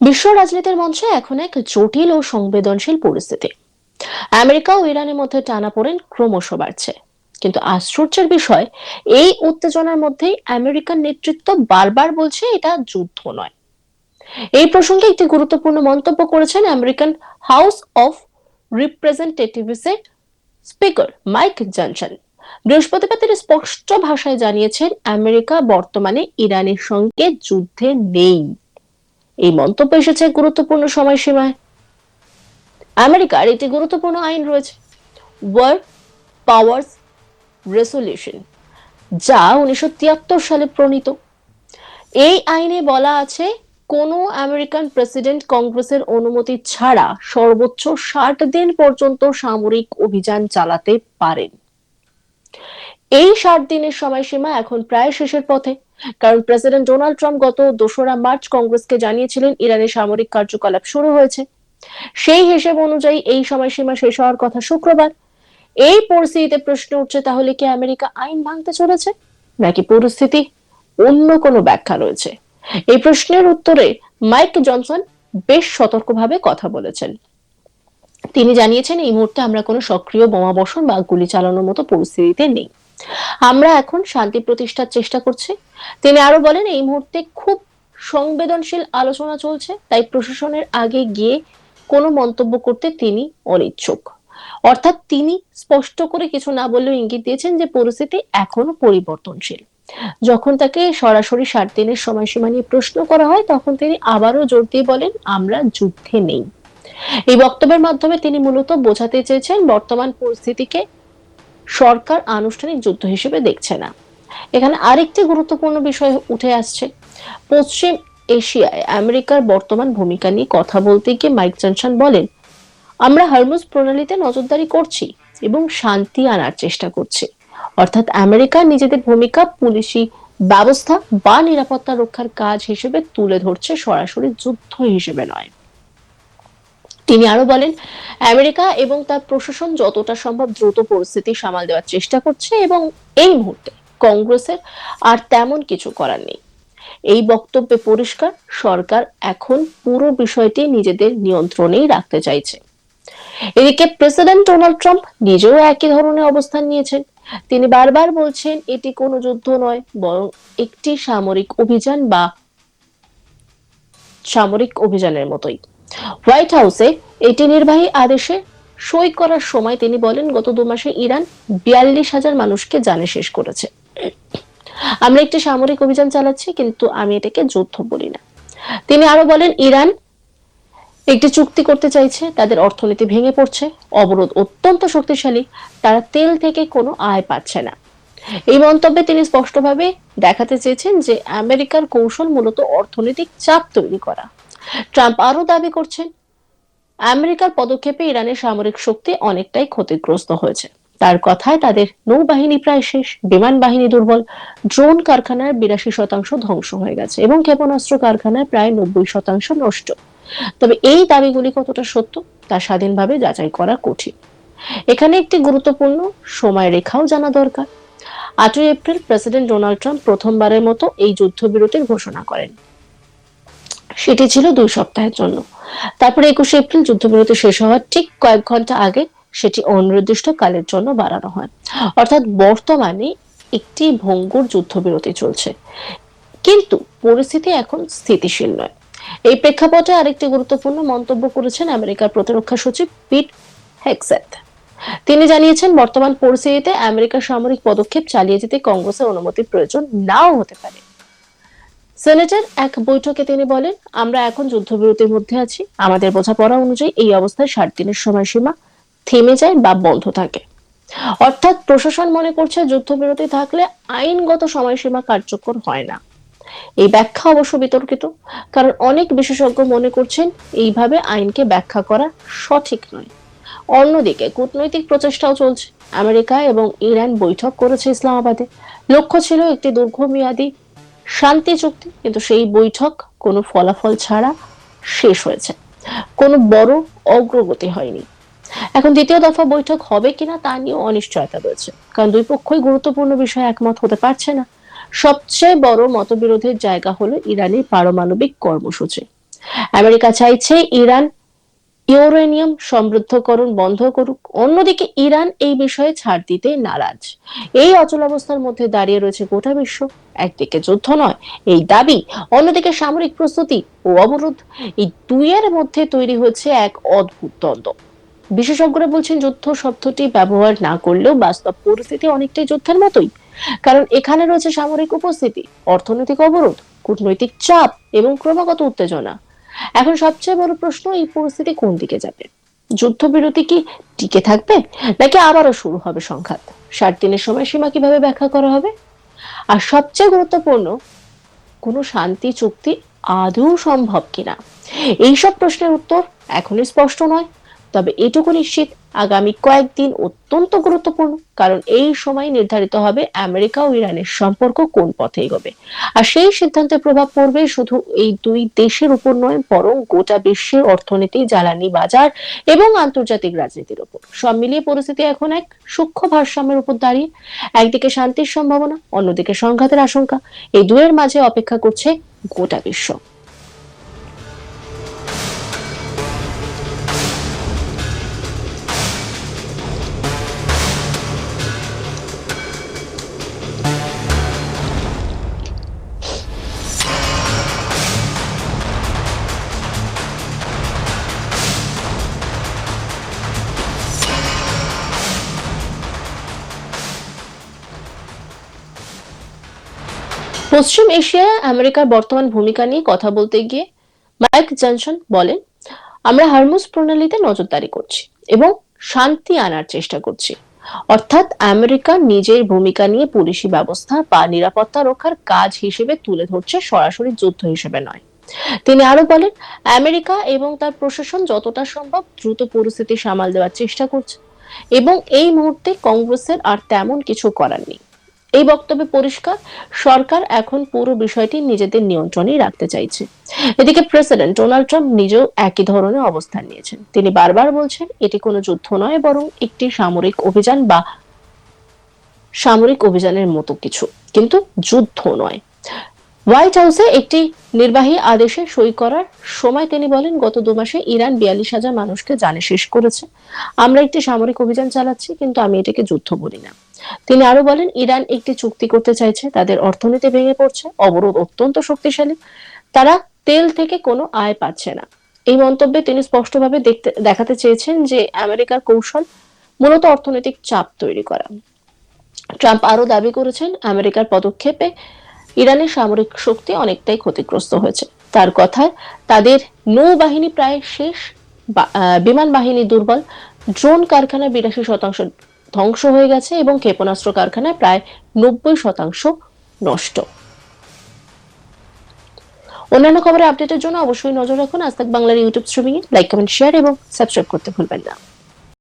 বিশ্ব রাজনীতির মঞ্চে এখন এক জটিল ও সংবেদনশীল পরিস্থিতি। আমেরিকা ও ইরানের মধ্যে টানাপোড়েন ক্রমশ বাড়ছে। কিন্তু আশ্চর্যের বিষয়, এই উত্তেজনার মধ্যেই আমেরিকান নেতৃত্ব বারবার বলছে এটা যুদ্ধ নয়। এই প্রসঙ্গে একটি গুরুত্বপূর্ণ মন্তব্য করেছেন আমেরিকান হাউস অফ রিপ্রেজেন্টেটিভসের স্পিকার মাইক জনসন। বৃহস্পতিবার তিনি স্পষ্ট ভাষায় জানিয়েছেন, আমেরিকা বর্তমানে ইরানের সঙ্গে যুদ্ধে নেই। এই মন্তব্য এসেছে গুরুত্বপূর্ণ সময়সীমায়। আমেরিকার একটি গুরুত্বপূর্ণ আইন রয়েছে, ওয়ার পাওয়ার্স রেসলিউশন, যা 1973 সালে প্রণীত। এই আইনে বলা আছে, কোন আমেরিকান প্রেসিডেন্ট কংগ্রেসের অনুমতি ছাড়া সর্বোচ্চ 60 দিন পর্যন্ত সামরিক অভিযান চালাতে পারেন। এই 60 দিনের সময়সীমা এখন প্রায় শেষের পথে, কারণ প্রেসিডেন্ট ডোনাল্ড ট্রাম্প গত 2রা মার্চ কংগ্রেসকে জানিয়েছিলেন ইরানের সামরিক কার্যকলাপ শুরু হয়েছে। সেই হিসেব অনুযায়ী এই সময়সীমা শেষ হওয়ার কথা শুক্রবার। এই পরিস্থিতিতে প্রশ্ন উঠছে, তাহলে কি আমেরিকা আইন ভাঙতে চলেছে, নাকি পরিস্থিতি অন্য কোনো ব্যাখ্যা রয়েছে? এই প্রশ্নের উত্তরে মাইক জনসন বেশ সতর্কভাবে কথা বলেছেন। তিনি জানিয়েছেন, এই মুহূর্তে আমরা কোনো সক্রিয় বোমা বর্ষণ বা গুলি চালানোর মতো পরিস্থিতিতে নেই। আমরা এখন শান্তি প্রতিষ্ঠার চেষ্টা করছি। তিনি আরো বলেন, এই মুহূর্তে খুব সংবেদনশীল আলোচনা চলছে, তাই প্রশাসনের আগে গিয়ে কোনো মন্তব্য করতে তিনি অনিচ্ছুক। অর্থাৎ তিনি স্পষ্ট করে কিছু না বললেও ইঙ্গিত দিয়েছেন যে পরিস্থিতি এখনো পরিবর্তনশীল। যখন তাকে সরাসরি 60 দিনের সময়সীমা নিয়ে প্রশ্ন করা হয়, তখন তিনি আবারও জোর দিয়ে বলেন, আমরা যুদ্ধে নেই। এই বক্তব্যের মাধ্যমে তিনি মূলত বোঝাতে চেয়েছেন, বর্তমান পরিস্থিতিকে সরকার আনুষ্ঠানিক যুদ্ধ হিসেবে দেখছে না। এখানে আরেকটি গুরুত্বপূর্ণ বিষয় উঠে আসছে। পশ্চিম এশিয়ায় আমেরিকার বর্তমান ভূমিকা নিয়ে কথা বলতে গিয়ে মাইক জনসন বলেন, আমরা হরমুজ প্রণালীতে নজরদারি করছি এবং শান্তি আনার চেষ্টা করছি। অর্থাৎ আমেরিকা নিজেদের ভূমিকা পুলিশি ব্যবস্থা বা নিরাপত্তা রক্ষার কাজ হিসেবে তুলে ধরছে, সরাসরি যুদ্ধ হিসেবে নয়। তিনি আরো বলেন, আমেরিকা এবং তার প্রশাসন যতটা সম্ভব দ্রুত পরিস্থিতি সামাল দেওয়ার চেষ্টা করছে এবং এই মুহূর্তে কংগ্রেসের আর তেমন কিছু করার নেই। এই বক্তব্যে পরিষ্কার, সরকার এখন পুরো বিষয়টি নিজেদের নিয়ন্ত্রণেই রাখতে চাইছে। এদিকে প্রেসিডেন্ট ডোনাল্ড ট্রাম্প নিজেও একই ধরনের অবস্থান নিয়েছেন। তিনি বারবার বলছেন, এটি কোনো যুদ্ধ নয়, বরং একটি সামরিক অভিযানের মতোই। হোয়াইট হাউসে এটি নির্বাহী আদেশে সই করার সময় তিনি বলেন, গত 2 মাসে ইরান 42,000 মানুষকে জানে শেষ করেছে। আমরা একটি সামরিক অভিযান চালাচ্ছি, কিন্তু আমি এটাকে যুদ্ধ বলি না। তিনি আরো বলেন, ইরান একটি চুক্তি করতে চাইছে, তাদের অর্থনীতি ভেঙে পড়ছে, অবরোধ অত্যন্ত শক্তিশালী, তারা তেল থেকে কোনো আয় পাচ্ছে না। এই মন্তব্যে তিনি স্পষ্টভাবে দেখাতে চেয়েছেন যে আমেরিকার কৌশল মূলত অর্থনৈতিক চাপ তৈরি করা। ট্রাম্প আরো দাবি করছেন, আমেরিকার পদক্ষেপে ইরানের সামরিক শক্তি অনেকটাই ক্ষতিগ্রস্ত হয়েছে। তার কথায়, তাদের নৌবাহিনী প্রায় শেষ, বিমান বাহিনী দুর্বল, ড্রোন কারখানার 82% ধ্বংস হয়ে গেছে এবং ক্ষেপণাস্ত্র কারখানায় প্রায় 90% নষ্ট। তবে এই দাবিগুলি কতটা সত্য তা স্বাধীনভাবে যাচাই করা কঠিন। এখানে একটি গুরুত্বপূর্ণ সময়রেখাও জানা দরকার। 8 এপ্রিল প্রেসিডেন্ট ডোনাল্ড ট্রাম্প প্রথমবারের মতো এই যুদ্ধবিরতির ঘোষণা করেন। সেটি ছিল 2 সপ্তাহের জন্য। তারপরে 21 এপ্রিল যুদ্ধবিরতি শেষ হওয়ার ঠিক কয়েক ঘন্টা আগে সেটি অনির্দিষ্ট কালের জন্য বাড়ানো হয়। অর্থাৎ বর্তমানে একটি ভঙ্গুর যুদ্ধবিরতি চলছে, কিন্তু পরিস্থিতি এখন স্থিতিশীল নয়। এই প্রেক্ষাপটে আরেকটি গুরুত্বপূর্ণ মন্তব্য করেছেন আমেরিকার প্রতিরক্ষা সচিব পিট হেগসেথ। তিনি জানিয়েছেন, বর্তমান পরিস্থিতিতে আমেরিকার সামরিক পদক্ষেপ চালিয়ে যেতে কংগ্রেসের অনুমতির প্রয়োজন নাও হতে পারে। সেনেটের এক বৈঠকে তিনি বলেন, আমরা এখন যুদ্ধবিরতির মধ্যে আছি, আমাদের বোঝাপড়া অনুযায়ী এই অবস্থায় 60 দিনের সময়সীমা থেমে যায় বা বন্ধ থাকে। অর্থাৎ প্রশাসন মনে করছে, যুদ্ধবিরতি থাকলে আইনগত সময়সীমা কার্যকর হয় না। এই ব্যাখ্যা অবশ্য বিতর্কিত, কারণ অনেক বিশেষজ্ঞ মনে করছেন এইভাবে আইনকে ব্যাখ্যা করা সঠিক নয়। অন্যদিকে কূটনৈতিক প্রচেষ্টাও চলছে। আমেরিকা এবং ইরান বৈঠক করেছে ইসলামাবাদে। লক্ষ্য ছিল একটি দীর্ঘমেয়াদী শান্তি চুক্তি, কিন্তু সেই বৈঠক কোনো ফলাফল ছাড়া শেষ হয়েছে। কোনো বড় অগ্রগতি হয়নি। এখন দ্বিতীয় দফা বৈঠক হবে কিনা তা নিয়ে অনিশ্চয়তা রয়েছে, কারণ দুই পক্ষই গুরুত্বপূর্ণ বিষয়ে একমত হতে পারছে না। সবচেয়ে বড় মতবিরোধের জায়গা হলো ইরানের পারমাণবিক কর্মসূচি। আমেরিকা চাইছে ইরান ইউরেনিয়াম সমৃদ্ধকরণ বন্ধ করুক, অন্যদিকে ইরান এই বিষয়ে ছাড় দিতে নারাজ। এই অচলাবস্থার মধ্যে দাঁড়িয়ে রয়েছে গোটা বিশ্ব। একদিকে যুদ্ধ নয় এই দাবি, অন্যদিকে সামরিক প্রস্তুতি ও অবরোধ, এই দুইয়ের মধ্যে তৈরি হয়েছে এক অদ্ভুত দ্বন্দ্ব। বিশেষজ্ঞরা বলছেন যুদ্ধ শব্দটি ব্যবহার না করলেও বাস্তব পরিস্থিতি অনেকটাই যুদ্ধের মতোই, কারণ এখানে রয়েছে সামরিক উপস্থিতি, অর্থনৈতিক অবরোধ, কূটনৈতিক চাপ এবং ক্রমাগত উত্তেজনা। এখন সবচেয়ে বড় প্রশ্ন, এই পরিস্থিতি কোন দিকে যাবে? যুদ্ধবিরতি কি টিকে থাকবে, নাকি আবারও শুরু হবে সংঘাত? 60 দিনের সময়সীমা কিভাবে ব্যাখ্যা করা হবে? আর সবচেয়ে গুরুত্বপূর্ণ, কোনো শান্তি চুক্তি আদৌ সম্ভব কিনা? এইসব প্রশ্নের উত্তর এখনই স্পষ্ট নয়, তবে এটুকু নিশ্চিত, আগামী কয়েকদিন অত্যন্ত গুরুত্বপূর্ণ, কারণ এই সময় নির্ধারিত হবে আমেরিকা ও ইরানের সম্পর্ক কোন পথে এগোবে। আর সেই সিদ্ধান্তের প্রভাব পড়বে শুধু এই দুই দেশের উপর নয়, বরং গোটা বিশ্বের অর্থনীতি, জ্বালানি বাজার এবং আন্তর্জাতিক রাজনীতির উপর। সব মিলিয়ে পরিস্থিতি এখন এক সূক্ষ্ম ভারসাম্যের উপর দাঁড়িয়ে। একদিকে শান্তির সম্ভাবনা, অন্যদিকে সংঘাতের আশঙ্কা। এই দুয়ের মাঝে অপেক্ষা করছে গোটা বিশ্ব। পশ্চিম এশিয়ায় আমেরিকার বর্তমান ভূমিকা নিয়ে কথা বলতে গিয়ে মাইক জনসন বলেন, আমরা হরমুজ প্রণালীতে নজরদারি করছি এবং শান্তি আনার চেষ্টা করছি। অর্থাৎ আমেরিকা নিজের ভূমিকা নিয়ে পুলিশি ব্যবস্থা বা নিরাপত্তা রক্ষার কাজ হিসেবে তুলে ধরছে, সরাসরি যুদ্ধ হিসেবে নয়। তিনি আরো বলেন, আমেরিকা এবং তার প্রশাসন যতটা সম্ভব দ্রুত পরিস্থিতি সামাল দেওয়ার চেষ্টা করছে এবং এই মুহূর্তে কংগ্রেসের আর তেমন কিছু করার নেই। এই বক্তব্যে পরিষ্কার, সরকার এখন পুরো বিষয়টি নিজেদের নিয়ন্ত্রণেই রাখতে চাইছে। এদিকে প্রেসিডেন্ট ডোনাল্ড ট্রাম্প নিজেও একই ধরনের অবস্থান নিয়েছেন। তিনি বারবার বলছেন এটি কোনো যুদ্ধ নয়, বরং একটি সামরিক অভিযান বা সামরিক অভিযানের মতো কিছু, কিন্তু যুদ্ধ নয়। হোয়াইট হাউসে একটি নির্বাহী আদেশে সই করার সময় তিনি বলেন, গত 2 মাসে ইরান 42,000 মানুষকে জানে শেষ করেছে। আমরা একটি সামরিক অভিযান চালাচ্ছি, কিন্তু আমি এটাকে যুদ্ধ বলি না। তিনি আরো বলেন, ইরান একটি চুক্তি করতে চাইছে, তাদের অর্থনীতি ভেঙে পড়ছে, অবরোধ অত্যন্ত শক্তিশালী, তারা তেল থেকে কোনো আয় পাচ্ছে না। এই মন্তব্যে তিনি স্পষ্টভাবে দেখাতে চেয়েছেন যে আমেরিকার কৌশল মূলত অর্থনৈতিক চাপ তৈরি করা। ট্রাম্প আরো দাবি করেছেন, আমেরিকার পদক্ষেপে ইরানের সামরিক শক্তি অনেকটাই ক্ষতিগ্রস্ত হয়েছে। তার কথায়, তাদের নৌবাহিনী প্রায় শেষ, বিমান বাহিনী দুর্বল, ড্রোন কারখানা 82% ধ্বংস হয়ে গেছে এবং ক্ষেপণাস্ত্র কারখানায় প্রায় 90% নষ্ট। অন্যান্য খবরের আপডেটের জন্য অবশ্যই নজর রাখুন আজ তাক বাংলার ইউটিউব স্ট্রিমিং এ। লাইক, কমেন্ট, শেয়ার এবং সাবস্ক্রাইব করতে ভুলবেন না।